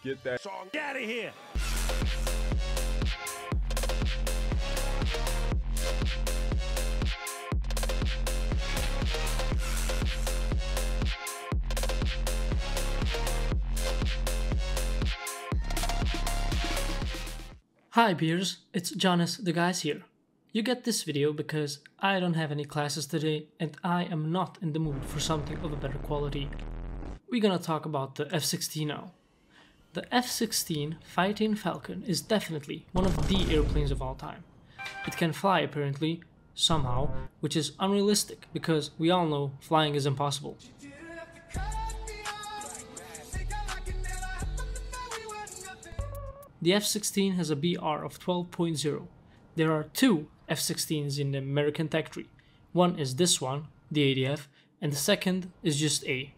get that song out of here. Hi peers, it's Jonas the Guys here. You get this video because I don't have any classes today and I am not in the mood for something of a better quality. We're gonna talk about the F-16 now. The F-16 Fighting Falcon is definitely one of the airplanes of all time. It can fly apparently, somehow, which is unrealistic because we all know flying is impossible. The F-16 has a BR of 12.0. There are two F-16s in the American tech tree. One is this one, the ADF, and the second is just A.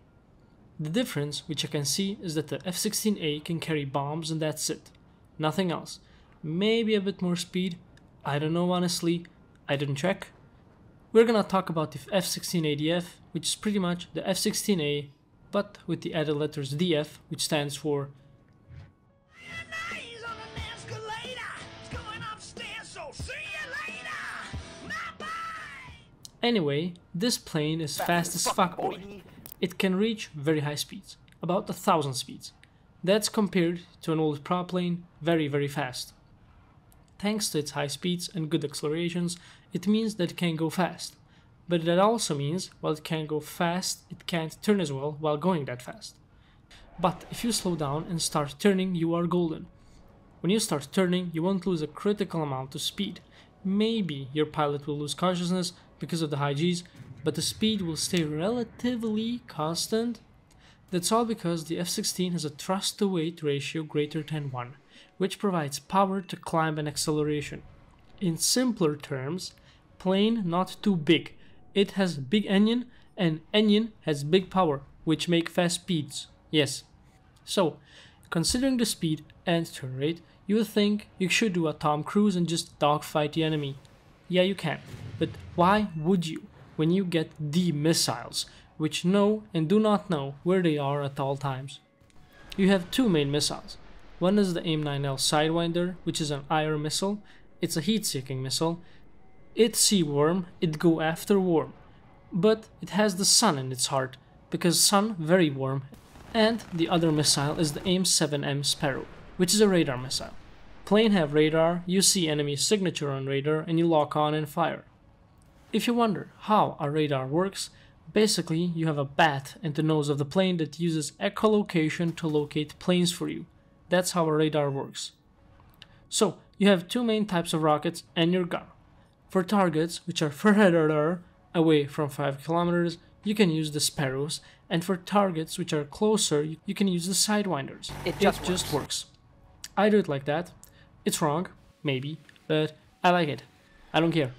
The difference, which I can see, is that the F-16A can carry bombs and that's it. Nothing else. Maybe a bit more speed. I don't know honestly. I didn't check. We're gonna talk about the F-16ADF, which is pretty much the F-16A, but with the added letters DF, which stands for Anyway, this plane is fast as fuck, boy. It can reach very high speeds, about 1,000 speeds. That's compared to an old prop plane, very fast. Thanks to its high speeds and good accelerations, it means that it can go fast. But that also means, while it can go fast, it can't turn as well while going that fast. But if you slow down and start turning, you are golden. When you start turning, you won't lose a critical amount of speed. Maybe your pilot will lose consciousness because of the high Gs, but the speed will stay relatively constant. That's all because the F-16 has a thrust-to-weight ratio greater than 1, which provides power to climb and acceleration. In simpler terms, plane not too big. It has big engine, and engine has big power, which make fast speeds. Yes. So, considering the speed and turn rate, you would think you should do a Tom Cruise and just dogfight the enemy. Yeah, you can, but why would you when you get the missiles, which know and do not know where they are at all times? You have two main missiles. One is the AIM-9L Sidewinder, which is an IR missile. It's a heat-seeking missile. It see worm, it go after worm. But it has the sun in its heart, because sun very warm. And the other missile is the AIM-7M Sparrow, which is a radar missile. Plane have radar, you see enemy signature on radar and you lock on and fire. If you wonder how a radar works, basically you have a bat in the nose of the plane that uses echolocation to locate planes for you. That's how a radar works. So you have two main types of rockets and your gun. For targets which are further away from 5 kilometers, you can use the Sparrows, and for targets which are closer, you can use the Sidewinders. It just works. I do it like that. It's wrong, maybe, but I like it. I don't care.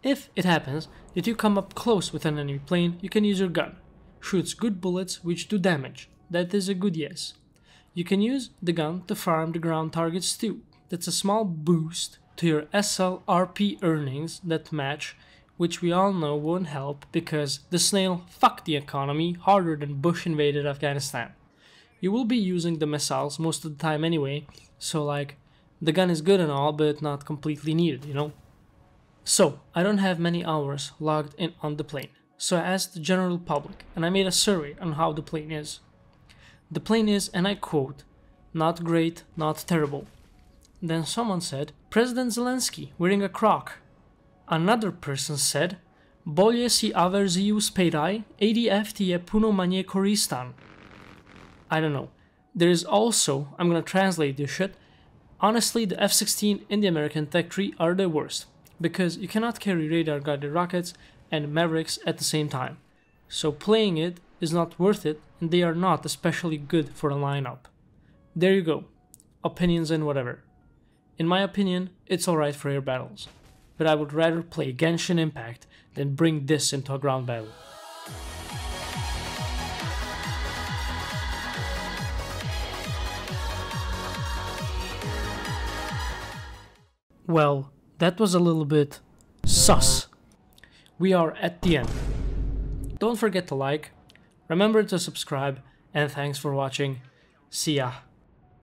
If it happens that you come up close with an enemy plane, you can use your gun. Shoots good bullets which do damage. That is a good yes. You can use the gun to farm the ground targets too. That's a small boost to your SLRP earnings that match, which we all know won't help because the snail fucked the economy harder than Bush invaded Afghanistan. You will be using the missiles most of the time anyway, so like, the gun is good and all, but not completely needed, you know? So, I don't have many hours logged in on the plane, so I asked the general public, and I made a survey on how the plane is. The plane is, and I quote, not great, not terrible. Then someone said, President Zelensky wearing a croc. Another person said, Bolje si averziu spedai, ADF tie puno manje koristan. I don't know. There is also, I'm gonna translate this shit, honestly the F-16 in the American tech tree are the worst, because you cannot carry radar-guided rockets and Mavericks at the same time. So playing it is not worth it, and they are not especially good for a lineup. There you go. Opinions and whatever. In my opinion, it's alright for air battles, but I would rather play Genshin Impact than bring this into a ground battle. Well, that was a little bit sus. We are at the end. Don't forget to like, remember to subscribe, and thanks for watching. See ya.